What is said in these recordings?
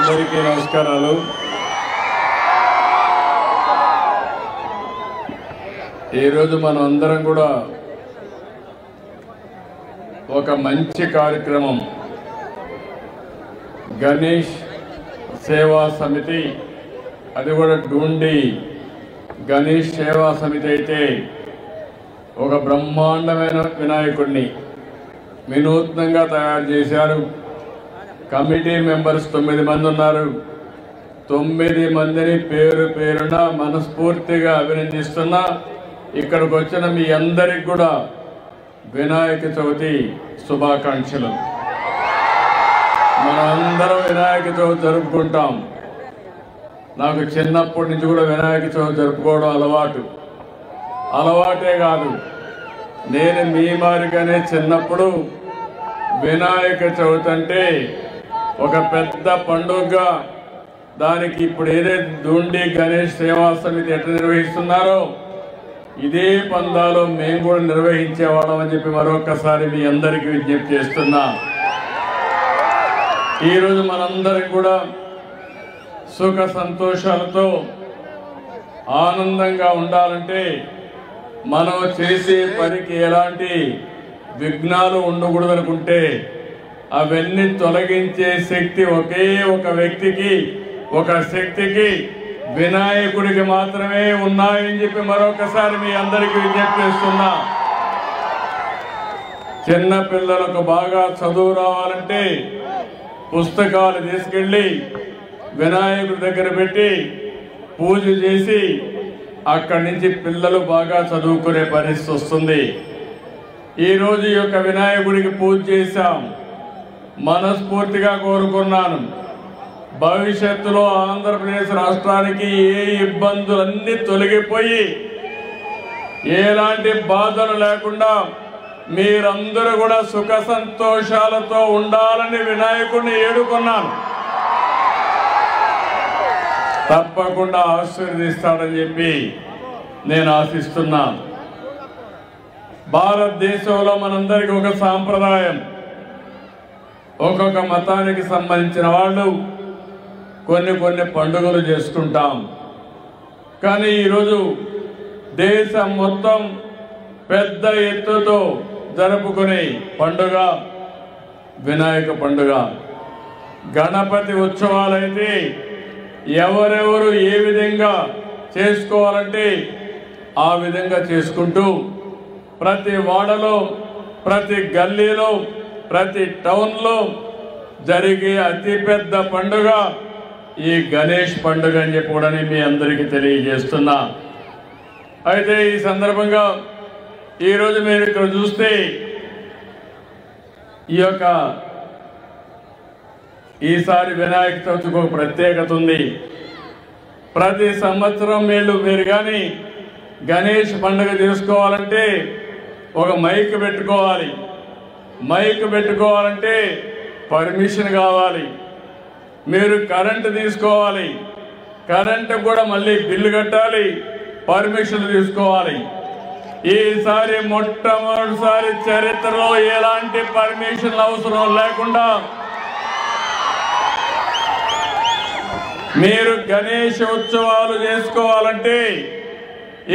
అందరికీ నమస్కారాలు. ఈరోజు మనం అందరం కూడా ఒక మంచి కార్యక్రమం గణేష్ సేవా సమితి, అది కూడా డూండి గణేష్ సేవా సమితి అయితే ఒక బ్రహ్మాండమైన వినాయకుడిని వినూత్నంగా తయారు చేశారు. కమిటీ మెంబర్స్ 9 మంది ఉన్నారు. 9 మందిని పేరు పేరున మనస్ఫూర్తిగా అభినందిస్తున్నా. ఇక్కడికి వచ్చిన మీ అందరికి కూడా వినాయక చవితి శుభాకాంక్షలు. మనందరం వినాయక చవితి జరుపుకుంటాం. నాకు చిన్నప్పటి నుంచి కూడా వినాయక చవితి జరుపుకోవడం అలవాటే కాదు. నేను మీ మారిగానే చిన్నప్పుడు వినాయక చవితి అంటే ఒక పెద్ద పండుగగా, దానికి ఇప్పుడు ఏదైతే డూండి గణేష్ సేవా సమితి ఎట్లా నిర్వహిస్తున్నారో ఇదే పందాలో మేము కూడా నిర్వహించేవాళ్ళం అని చెప్పి మరొకసారి మీ అందరికీ విజ్ఞప్తి చేస్తున్నా. ఈరోజు మనందరికి కూడా సుఖ సంతోషాలతో ఆనందంగా ఉండాలంటే మనం చేసే పనికి ఎలాంటి విఘ్నాలు ఉండకూడదనుకుంటే అవన్నీ తొలగించే శక్తి ఒకే ఒక వ్యక్తికి, ఒక శక్తికి, వినాయకుడికి మాత్రమే ఉన్నాయని చెప్పి మరొకసారి మీ అందరికీ విజ్ఞప్తి చేస్తున్నా. చిన్న పిల్లలకు బాగా చదువు రావాలంటే పుస్తకాలు తీసుకెళ్ళి వినాయకుడి దగ్గర పెట్టి పూజ చేసి అక్కడి నుంచి పిల్లలు బాగా చదువుకునే పరిస్థితి వస్తుంది. ఈరోజు ఈ యొక్క వినాయకుడికి పూజ చేశాం. మనస్ఫూర్తిగా కోరుకున్నాను, భవిష్యత్తులో ఆంధ్రప్రదేశ్ రాష్ట్రానికి ఏ ఇబ్బందులన్నీ తొలగిపోయి ఎలాంటి బాధలు లేకుండా మీరందరూ కూడా సుఖ సంతోషాలతో ఉండాలని వినాయకుడిని ఏడుకున్నాను. తప్పకుండా ఆశీర్వదిస్తాడని చెప్పి నేను ఆశిస్తున్నాను. భారతదేశంలో మనందరికీ ఒక సాంప్రదాయం, ఒక్కొక్క మతానికి సంబంధించిన వాళ్ళు కొన్ని పండుగలు చేసుకుంటాం. కానీ ఈరోజు దేశం మొత్తం పెద్ద ఎత్తుతో జరుపుకునే పండుగ వినాయక పండుగ. గణపతి ఉత్సవాలైతే ఎవరెవరు ఏ విధంగా చేసుకోవాలంటే ఆ విధంగా చేసుకుంటూ ప్రతి వాడలో, ప్రతి గల్లీలో, ప్రతి టౌన్లో జరిగే అతిపెద్ద పండుగ ఈ గణేష్ పండుగ అని చెప్పి కూడా మీ అందరికీ తెలియజేస్తున్నా. అయితే ఈ సందర్భంగా ఈరోజు మీరు ఇక్కడ చూస్తే ఈసారి వినాయక చవితికి ఒక ప్రత్యేకత ఉంది. ప్రతి సంవత్సరం మీరు కానీ గణేష్ పండుగ చేసుకోవాలంటే ఒక మైక్ పెట్టుకోవాలి. మైక్ పెట్టుకోవాలంటే పర్మిషన్ కావాలి. మీరు కరెంటు తీసుకోవాలి, కరెంటు కూడా మళ్ళీ బిల్లు కట్టాలి, పర్మిషన్ తీసుకోవాలి. ఈసారి మొట్టమొదటిసారి చరిత్రలో ఎలాంటి పర్మిషన్ అవసరం లేకుండా మీరు గణేష్ ఉత్సవాలు చేసుకోవాలంటే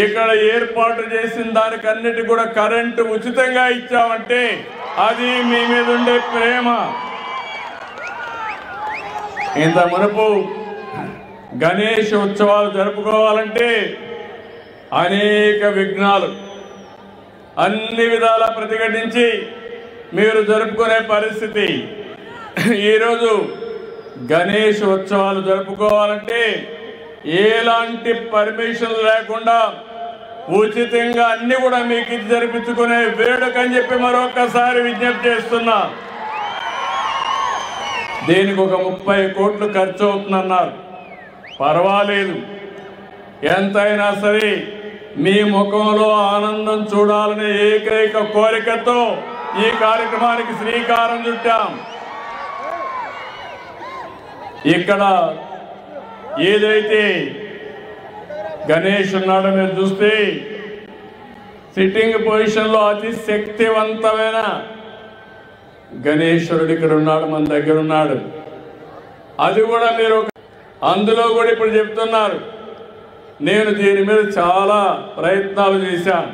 ఇక్కడ ఏర్పాటు చేసిన దానికన్నిటి కూడా కరెంటు ఉచితంగా ఇచ్చామంటే అది మీ మీద ఉండే ప్రేమ. ఇంత మునుపు గణేష్ ఉత్సవాలు జరుపుకోవాలంటే అనేక విఘ్నాలు అన్ని విధాలా ప్రతిఘటించి మీరు జరుపుకునే పరిస్థితి. ఈరోజు గణేష్ ఉత్సవాలు జరుపుకోవాలంటే ఎలాంటి పర్మిషన్ లేకుండా ఉచితంగా అన్ని కూడా మీకు ఇది జరిపించుకునే వేడుక అని చెప్పి మరొకసారి విజ్ఞప్తి చేస్తున్నా. దీనికి ఒక 30 కోట్లు ఖర్చు అవుతుందన్నారు. పర్వాలేదు, ఎంతైనా సరే మీ ముఖంలో ఆనందం చూడాలనే ఏకైక కోరికతో ఈ కార్యక్రమానికి శ్రీకారం చుట్టాం. ఇక్కడ ఏదైతే గణేష్ ఉన్నాడో మీరు చూస్తే సిట్టింగ్ పొజిషన్లో అతి శక్తివంతమైన గణేశ్వరుడు ఇక్కడ ఉన్నాడు, మన దగ్గర ఉన్నాడు. అది కూడా మీరు అందులో కూడా ఇప్పుడు చెప్తున్నారు. నేను దీని మీద చాలా ప్రయత్నాలు చేశాను.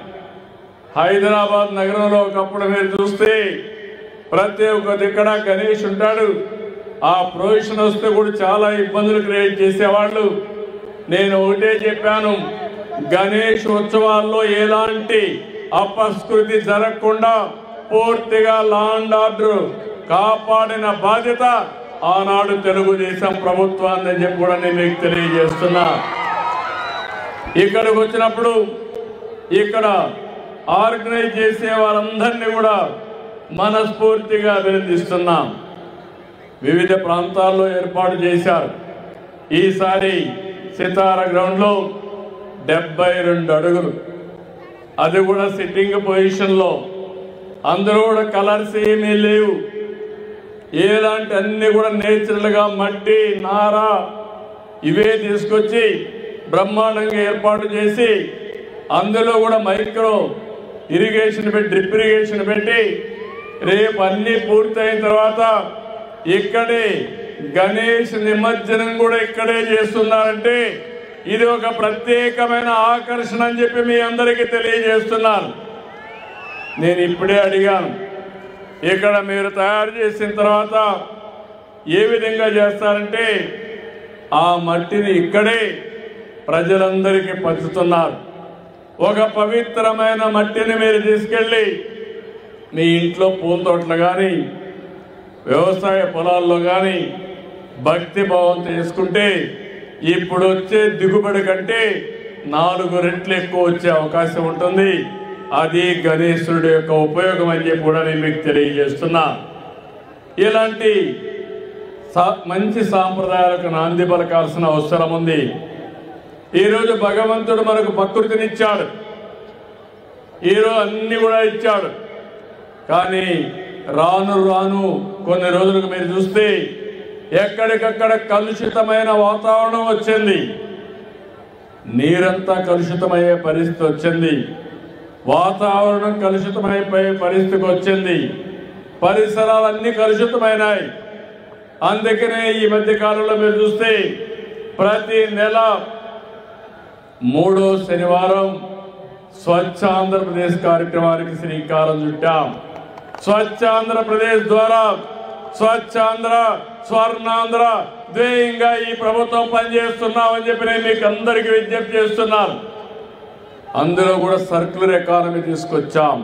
హైదరాబాద్ నగరంలో ఒకప్పుడు మీరు చూస్తే ప్రతి ఒక్క దిక్కడ గణేష్ ఉంటాడు. ఆ ప్రొవిషన్ వస్తే కూడా చాలా ఇబ్బందులు క్రియేట్ చేసేవాళ్ళు. నేను ఒకటే చెప్పాను, గణేష్ ఉత్సవాల్లో ఎలాంటి అపస్కృతి జరగకుండా పూర్తిగా లా అండ్ ఆర్డర్ కాపాడిన బాధ్యత ఆనాడు తెలుగుదేశం ప్రభుత్వాన్ని చెప్పి కూడా నేను మీకు తెలియజేస్తున్నా. ఇక్కడికి వచ్చినప్పుడు ఇక్కడ ఆర్గనైజ్ చేసే వారందరినీ కూడా మనస్ఫూర్తిగా అభినందిస్తున్నాం. వివిధ ప్రాంతాల్లో ఏర్పాటు చేశారు. ఈసారి సితార గ్రౌండ్లో 72 అడుగులు, అది కూడా సిట్టింగ్ పొజిషన్లో. అందరూ కూడా కలర్స్ ఏమీ లేవు. ఎలాంటి అన్ని కూడా నేచురల్గా మట్టి నార ఇవే తీసుకొచ్చి బ్రహ్మాండంగా ఏర్పాటు చేసి అందులో కూడా మైక్రో ఇరిగేషన్ పెట్టి డ్రిప్ ఇరిగేషన్ పెట్టి రేపు అన్నీ పూర్తయిన తర్వాత ఇక్కడే గణేష్ నిమజ్జనం కూడా ఇక్కడే చేస్తున్నారంటే ఇది ఒక ప్రత్యేకమైన ఆకర్షణ అని చెప్పి మీ అందరికీ తెలియజేస్తున్నాను. నేను ఇప్పుడే అడిగాను, ఇక్కడ మీరు తయారు చేసిన తర్వాత ఏ విధంగా చేస్తారంటే ఆ మట్టిని ఇక్కడే ప్రజలందరికీ పంచుతున్నారు. ఒక పవిత్రమైన మట్టిని మీరు తీసుకెళ్ళి మీ ఇంట్లో పూల తోటలు కానీ వ్యవసాయ పొలాల్లో కానీ భక్తి భావంతో చేసుకుంటే ఇప్పుడు వచ్చే దిగుబడి కంటే 4 రెట్లు ఎక్కువ వచ్చే అవకాశం ఉంటుంది. అది గణేశుడి యొక్క ఉపయోగం అని చెప్పి కూడా నేను మీకు తెలియజేస్తున్నా. ఇలాంటి మంచి సాంప్రదాయాలకు నాంది పలకాల్సిన అవసరం ఉంది. ఈరోజు భగవంతుడు మనకు ప్రకృతినిచ్చాడు, ఈరోజు అన్ని కూడా ఇచ్చాడు. కానీ రాను రాను కొన్ని రోజులకు మీరు చూస్తే ఎక్కడికక్కడ కలుషితమైన వాతావరణం వచ్చింది. నీరంతా కలుషితమయ్యే పరిస్థితి వచ్చింది, వాతావరణం కలుషితమైపోయే పరిస్థితికి వచ్చింది, పరిసరాలన్నీ కలుషితమైనాయి. అందుకనే ఈ మధ్య కాలంలో మీరు చూస్తే ప్రతి నెల 3వ శనివారం స్వచ్ఛ ఆంధ్రప్రదేశ్ కార్యక్రమానికి శ్రీకారం చుట్టాం. స్వచ్ఛ ఆంధ్రప్రదేశ్ ద్వారా స్వచ్ఛాంధ్ర స్వర్ణాంధ్ర ధ్యేయంగా ఈ ప్రభుత్వం పనిచేస్తున్నామని చెప్పి నేను మీకు అందరికీ విజ్ఞప్తి చేస్తున్నాను. అందులో కూడా సర్క్యులర్ ఎకానమీ తీసుకొచ్చాం.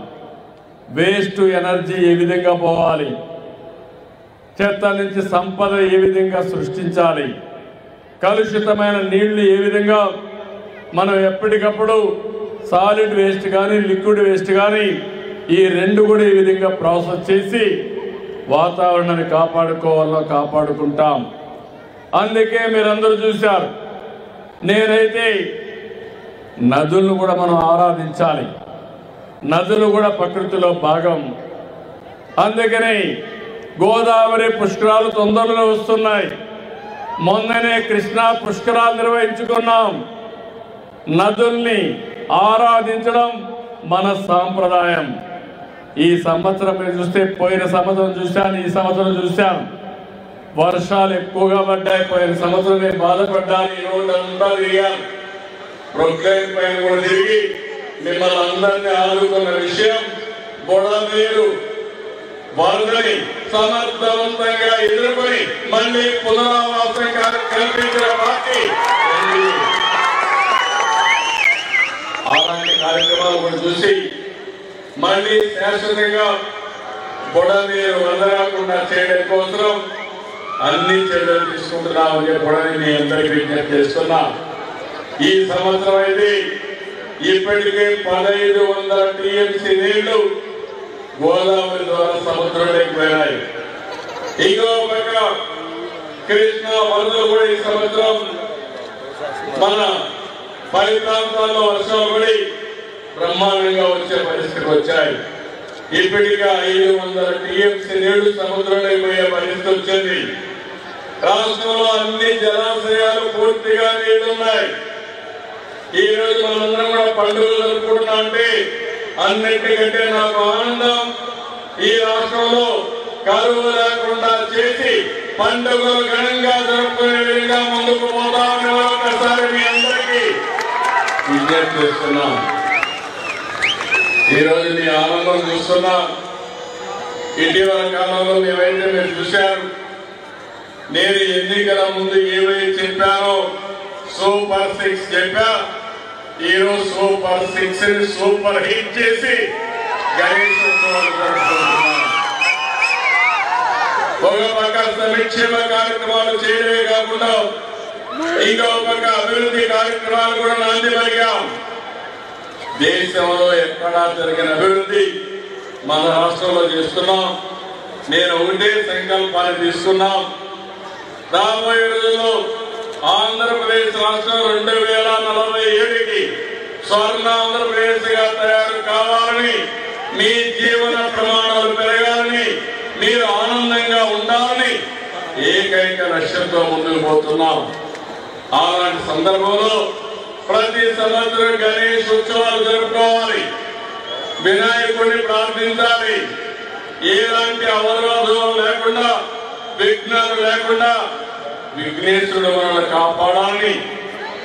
వేస్ట్ టు ఎనర్జీ ఏ విధంగా పోవాలి, చెత్త నుంచి సంపద ఏ విధంగా సృష్టించాలి, కలుషితమైన నీళ్లు ఏ విధంగా మనం ఎప్పటికప్పుడు సాలిడ్ వేస్ట్ కానీ లిక్విడ్ వేస్ట్ కానీ ఈ 2 కూడా ఈ విధంగా ప్రాసెస్ చేసి వాతావరణాన్ని కాపాడుకుంటాం. అందుకే మీరందరూ చూశారు, నేనైతే నదులను కూడా మనం ఆరాధించాలి. నదులు కూడా ప్రకృతిలో భాగం. అందుకని గోదావరి పుష్కరాలు తొందరలో వస్తున్నాయి. మొన్ననే కృష్ణా పుష్కరాలు నిర్వహించుకున్నాం. నదుల్ని ఆరాధించడం మన సాంప్రదాయం. ఈ సంవత్సరం మీరు చూస్తే పోయిన సంవత్సరం చూశాను, ఈ సంవత్సరం చూశాను, వర్షాలు ఎక్కువగా పడ్డాయి. పోయిన సంవత్సరం నేను బాధపడ్డాను. ఈ రోజు అంతా తిరిగాను, ప్రొక్లైన్ పైన కూడా తిరిగి మిమ్మల్ని అందరినీ ఆదుకున్న విషయం బుడమేరు వరదని సమర్థవంతంగా ఎదుర్కొని మళ్ళీ పునరావాసం కల్పించిన పార్టీ. అలాంటి కార్యక్రమాలు కూడా చూసి మళ్ళీ శాశ్వతంగా బుడమేరు వదలకుండా చేయడం కోసం అన్ని చర్యలు తీసుకుంటున్నామని చెప్పడానికి మీ అందరికీ విజ్ఞప్తి చేస్తున్నా. ఈ సంవత్సరం అయితే ఇప్పటికే 1500 టీఎంసీ నీళ్లు గోదావరి ద్వారా సముద్రంలోకి పోయినాయి. ఇంకో పక్క కృష్ణా వరదలు కూడా ఈ సంవత్సరం మన పరి ప్రాంతాల్లో వర్షాలు పడి బ్రహ్మాండంగా వచ్చే పరిస్థితికి వచ్చాయి. ఇప్పటికే 500 టీఎంసీ నీళ్లు సముద్రంలోకి పోయే పరిస్థితి వచ్చింది. రాష్ట్రంలో అన్ని జలాశయాలు పూర్తిగా నీళ్లున్నాయి. ఈ రోజు మనందరం కూడా పండుగలు జరుపుకుంటున్నా అంటే అన్నింటికంటే నాకు ఆనందం, ఈ రాష్ట్రంలో కరువు లేకుండా చేసి పండుగలు ఘనంగా జరుపుకునే విధంగా ముందుకు పోతామని ఒకసారి మీ అందరికీ విజ్ఞప్తి చేస్తున్నాం. ఈరోజు మీ ఆనందం చూస్తున్నాం. ఇటీవల కాలంలో మేమైతే మీరు చూశారు. నేను ఎన్నికల ముందు ఏవైతే చెప్పానో సూపర్ 6 చెప్పా. ఈరోజు సూపర్ 6 ని సూపర్ హిట్ చేసి గణేష్ ఉత్సవాలు జరుపుకుంటున్నాం. ఒక పక్క సంక్షేమ కార్యక్రమాలు చేయడమే కాకుండా ఇంకో పక్క అభివృద్ధి కార్యక్రమాలు కూడా నాంది పలికాం. దేశంలో ఎక్కడా జరిగిన అభివృద్ధి మన రాష్ట్రంలో చేస్తున్నాం. నేను ఒకటే సంకల్పాన్ని తీసుకున్నాం. రాబోయే రోజుల్లో ఆంధ్రప్రదేశ్ రాష్ట్రం 2047కి స్వర్ణ ఆంధ్రప్రదేశ్ గా తయారు కావాలని, మీ జీవన ప్రమాణాలు పెరగాలని, మీరు ఆనందంగా ఉండాలని ఏకైక లక్ష్యంతో ముందుకు పోతున్నాం. అలాంటి సందర్భంలో ప్రతి సంవత్సరం గణేష్ ఉత్సవాలు జరుపుకోవాలి, వినాయకుడిని ప్రార్థించాలి. ఎలాంటి అవరోధాలు లేకుండా, విఘ్నాలు లేకుండా విఘ్నేశ్వరుడు మనల్ని కాపాడాలని,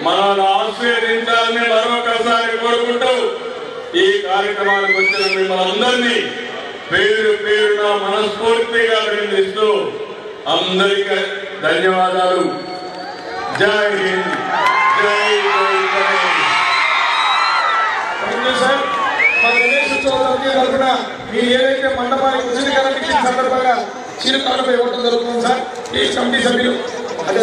మనల్ని ఆశీర్వదించాలని మరొకసారి కోరుకుంటూ ఈ కార్యక్రమానికి వచ్చిన మిమ్మల్ని అందరినీ పేరు పేరున మనస్ఫూర్తిగా అభినందిస్తూ అందరికీ ధన్యవాదాలు. జై హింద్, జై సార్. మన గణేష్ ఉత్సవం తరఫున మీరు ఏదైతే మండపానికి ఉచిత సందర్భంగా చిరుకాలపై ఇవ్వడం జరుగుతుంది సార్. ఈ కమిటీ సభ్యులు అదే